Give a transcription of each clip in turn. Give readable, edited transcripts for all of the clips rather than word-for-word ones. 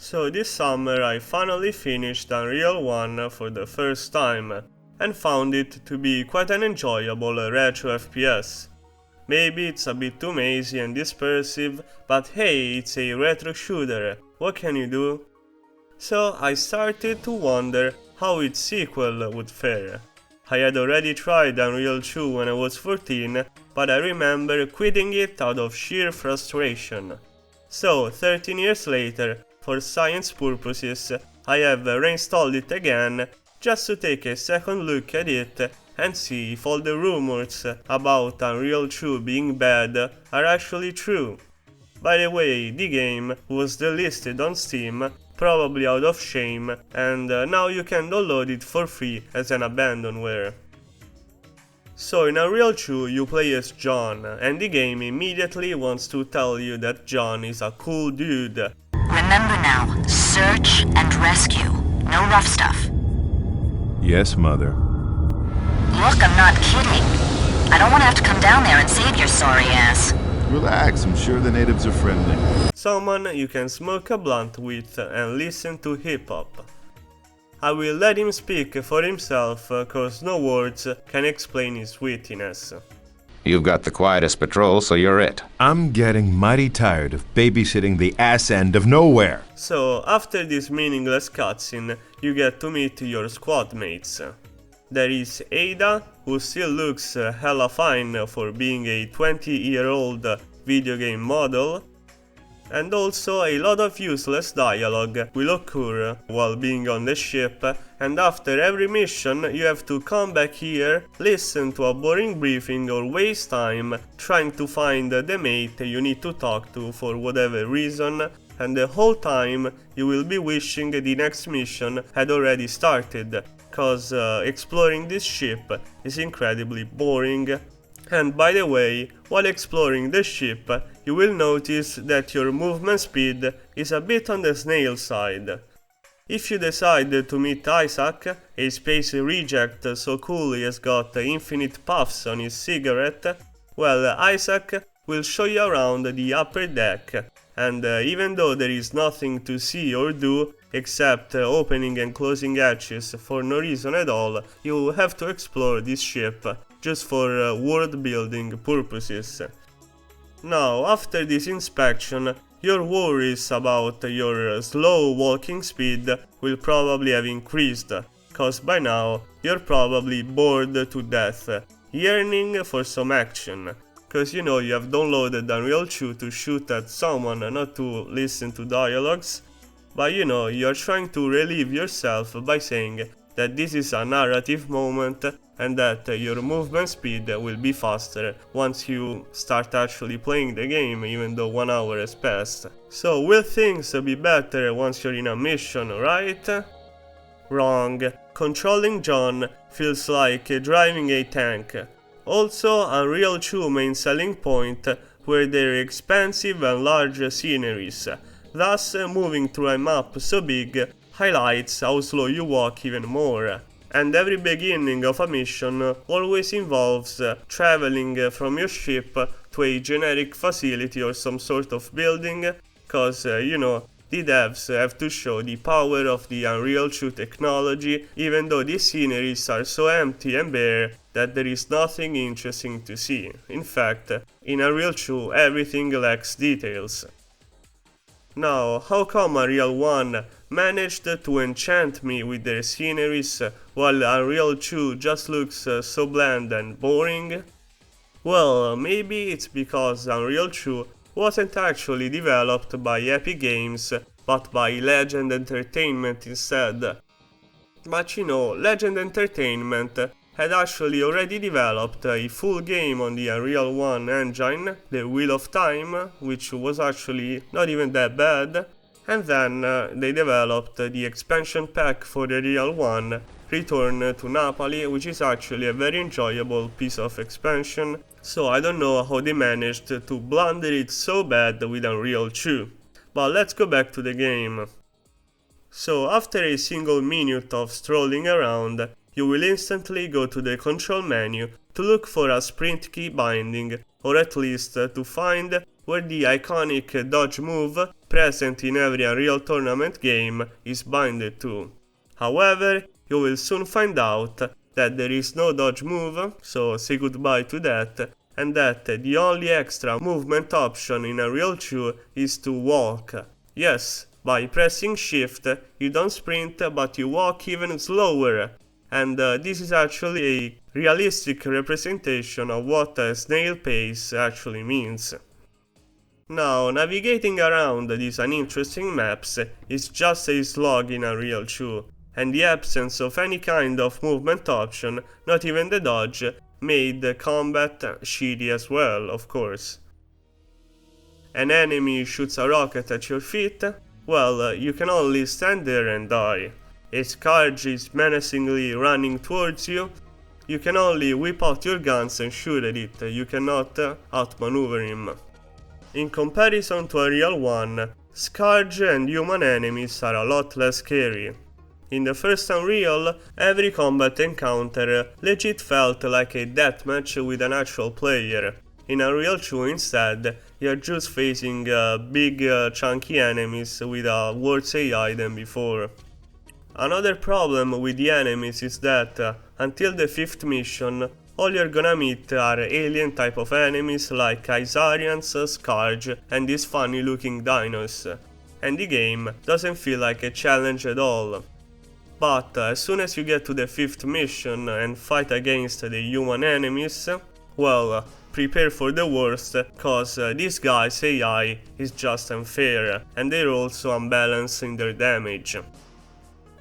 So this summer I finally finished Unreal 1 for the first time, and found it to be quite an enjoyable retro FPS. Maybe it's a bit too mazy and dispersive, but hey, it's a retro shooter, what can you do? So I started to wonder how its sequel would fare. I had already tried Unreal 2 when I was 14, but I remember quitting it out of sheer frustration. So 13 years later, for science purposes, I have reinstalled it again just to take a second look at it and see if all the rumors about Unreal 2 being bad are actually true. By the way, the game was delisted on Steam, probably out of shame, and now you can download it for free as an abandonware. So in Unreal 2 you play as John, and the game immediately wants to tell you that John is a cool dude. Remember now, search and rescue. No rough stuff. Yes, Mother. Look, I'm not kidding. I don't want to have to come down there and save your sorry ass. Relax, I'm sure the natives are friendly. Someone you can smoke a blunt with and listen to hip-hop. I will let him speak for himself, cause no words can explain his wittiness. You've got the quietest patrol, so you're it. I'm getting mighty tired of babysitting the ass end of nowhere. So, after this meaningless cutscene, you get to meet your squad mates. There is Ada, who still looks hella fine for being a 20-year-old video game model, and also a lot of useless dialogue will occur while being on the ship, and after every mission you have to come back here, listen to a boring briefing or waste time trying to find the mate you need to talk to for whatever reason, and the whole time you will be wishing the next mission had already started, cause exploring this ship is incredibly boring. And by the way, while exploring the ship, you will notice that your movement speed is a bit on the snail side. If you decide to meet Isaac, a space reject so cool he has got infinite puffs on his cigarette, well, Isaac will show you around the upper deck, and even though there is nothing to see or do except opening and closing hatches for no reason at all, you have to explore this ship just for world building purposes. Now, after this inspection, your worries about your slow walking speed will probably have increased, cause by now you're probably bored to death, yearning for some action, cause you know you have downloaded Unreal 2 to shoot at someone, not to listen to dialogues, but you know you're trying to relieve yourself by saying that this is a narrative moment and that your movement speed will be faster once you start actually playing the game, even though 1 hour has passed. So will things be better once you're in a mission, right? Wrong. Controlling John feels like driving a tank. Also, Unreal 2 main selling point were their expansive and large sceneries. Thus, moving through a map so big highlights how slow you walk even more. And every beginning of a mission always involves traveling from your ship to a generic facility or some sort of building, cause you know, the devs have to show the power of the Unreal 2 technology, even though the sceneries are so empty and bare that there is nothing interesting to see. In fact, in Unreal 2 everything lacks details. Now, how come Unreal 1 managed to enchant me with their sceneries while Unreal 2 just looks so bland and boring? Well, maybe it's because Unreal 2 wasn't actually developed by Epic Games, but by Legend Entertainment instead. But you know, Legend Entertainment had actually already developed a full game on the Unreal 1 engine, The Wheel of Time, which was actually not even that bad, and then they developed the expansion pack for the Unreal 1, Return to Napoli, which is actually a very enjoyable piece of expansion, so I don't know how they managed to blunder it so bad with Unreal 2. But let's go back to the game. So after a single minute of strolling around, you will instantly go to the control menu to look for a sprint key binding, or at least to find where the iconic dodge move present in every Unreal Tournament game is binded to. However, you will soon find out that there is no dodge move, so say goodbye to that, and that the only extra movement option in Unreal 2 is to walk. Yes, by pressing shift, you don't sprint but you walk even slower, and this is actually a realistic representation of what snail pace actually means. Now, navigating around these uninteresting maps is just a slog in Unreal 2, and the absence of any kind of movement option, not even the dodge, made combat shitty as well, of course. An enemy shoots a rocket at your feet, well, you can only stand there and die. A Scourge is menacingly running towards you, you can only whip out your guns and shoot at it, you cannot outmaneuver him. In comparison to Unreal 1, Scourge and human enemies are a lot less scary. In the first Unreal, every combat encounter legit felt like a deathmatch with an actual player. In Unreal 2 instead, you're just facing big chunky enemies with a worse AI than before. Another problem with the enemies is that until the 5th mission, all you're gonna meet are alien type of enemies like Isarians, Scourge, and these funny looking dinos, and the game doesn't feel like a challenge at all. But as soon as you get to the 5th mission and fight against the human enemies, well, prepare for the worst, cause this guy's AI is just unfair, and they're also unbalanced in their damage.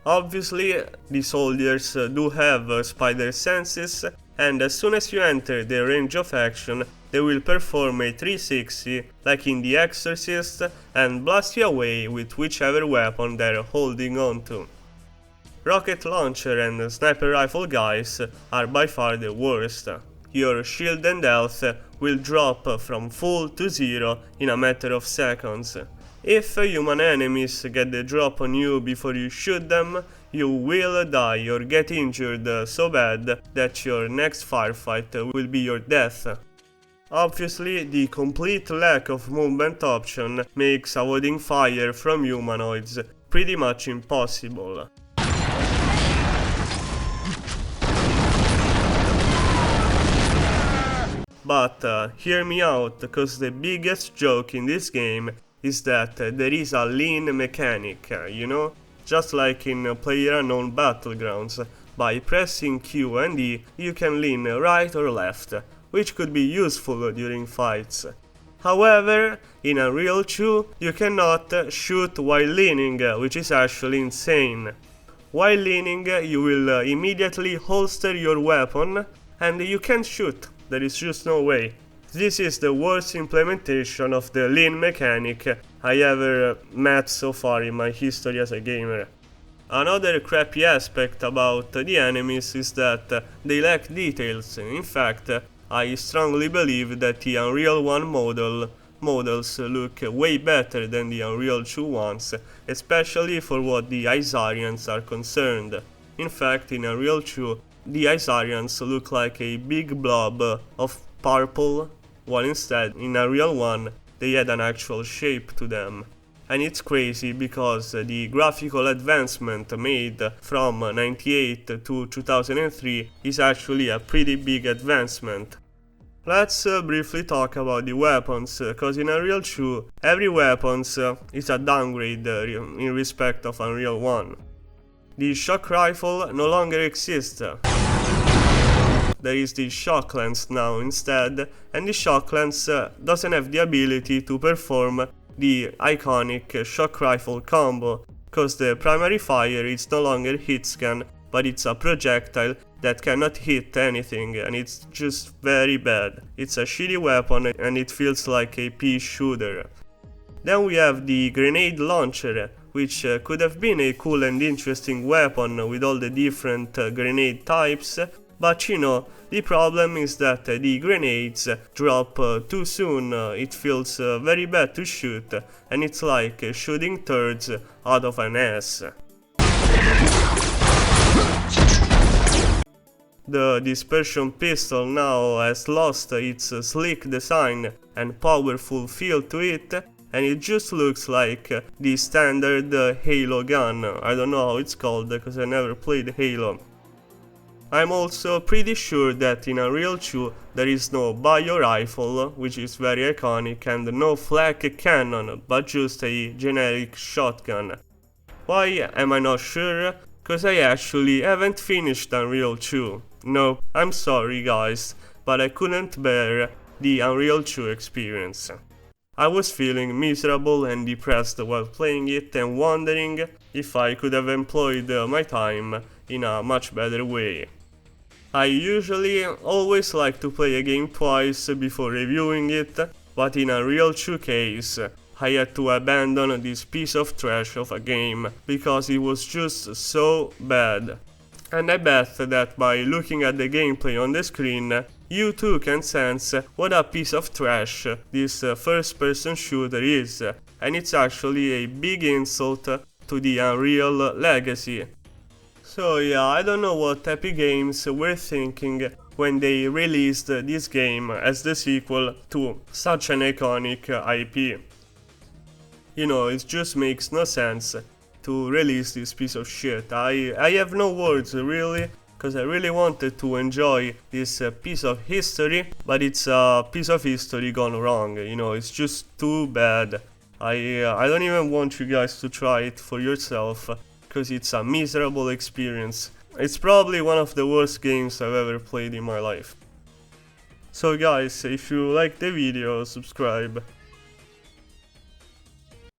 Obviously, the soldiers do have spider senses, and as soon as you enter their range of action, they will perform a 360 like in The Exorcist and blast you away with whichever weapon they're holding onto. Rocket launcher and sniper rifle guys are by far the worst. Your shield and health will drop from full to zero in a matter of seconds. If human enemies get the drop on you before you shoot them, you will die or get injured so bad that your next firefight will be your death. Obviously, the complete lack of movement option makes avoiding fire from humanoids pretty much impossible. But hear me out, cause the biggest joke in this game is that there is a lean mechanic, you know? Just like in PlayerUnknown Battlegrounds, by pressing Q and E you can lean right or left, which could be useful during fights. However, in Unreal 2 you cannot shoot while leaning, which is actually insane. While leaning you will immediately holster your weapon and you can't shoot, there is just no way. This is the worst implementation of the lean mechanic I ever met so far in my history as a gamer. Another crappy aspect about the enemies is that they lack details. In fact, I strongly believe that the Unreal 1 models look way better than the Unreal 2 ones, especially for what the Isarians are concerned. In fact, in Unreal 2, the Isarians look like a big blob of purple, while instead, in Unreal 1, they had an actual shape to them. And it's crazy because the graphical advancement made from 98 to 2003 is actually a pretty big advancement. Let's briefly talk about the weapons, cause in Unreal 2, every weapon is a downgrade in respect of Unreal 1. The shock rifle no longer exists. There is the shock lens now instead, and the shock lens doesn't have the ability to perform the iconic shock rifle combo, cause the primary fire is no longer hit scan, but it's a projectile that cannot hit anything, and it's just very bad. It's a shitty weapon and it feels like a pea shooter. Then we have the grenade launcher, which could have been a cool and interesting weapon with all the different grenade types, but you know, the problem is that the grenades drop too soon, it feels very bad to shoot, and it's like shooting turds out of an ass. The dispersion pistol now has lost its sleek design and powerful feel to it, and it just looks like the standard Halo gun. I don't know how it's called because I never played Halo. I'm also pretty sure that in Unreal 2 there is no bio rifle, which is very iconic, and no flak cannon, but just a generic shotgun. Why am I not sure? Cause I actually haven't finished Unreal 2. No, I'm sorry guys, but I couldn't bear the Unreal 2 experience. I was feeling miserable and depressed while playing it and wondering if I could have employed my time in a much better way. I usually always like to play a game twice before reviewing it, but in a Unreal 2 case, I had to abandon this piece of trash of a game because it was just so bad. And I bet that by looking at the gameplay on the screen, you too can sense what a piece of trash this first-person shooter is, and it's actually a big insult to the Unreal legacy. So yeah, I don't know what Epic Games were thinking when they released this game as the sequel to such an iconic IP. You know, it just makes no sense to release this piece of shit. I have no words really, because I really wanted to enjoy this piece of history, but it's a piece of history gone wrong, you know, it's just too bad. I don't even want you guys to try it for yourself, because it's a miserable experience. It's probably one of the worst games I've ever played in my life. So guys, if you like the video, subscribe.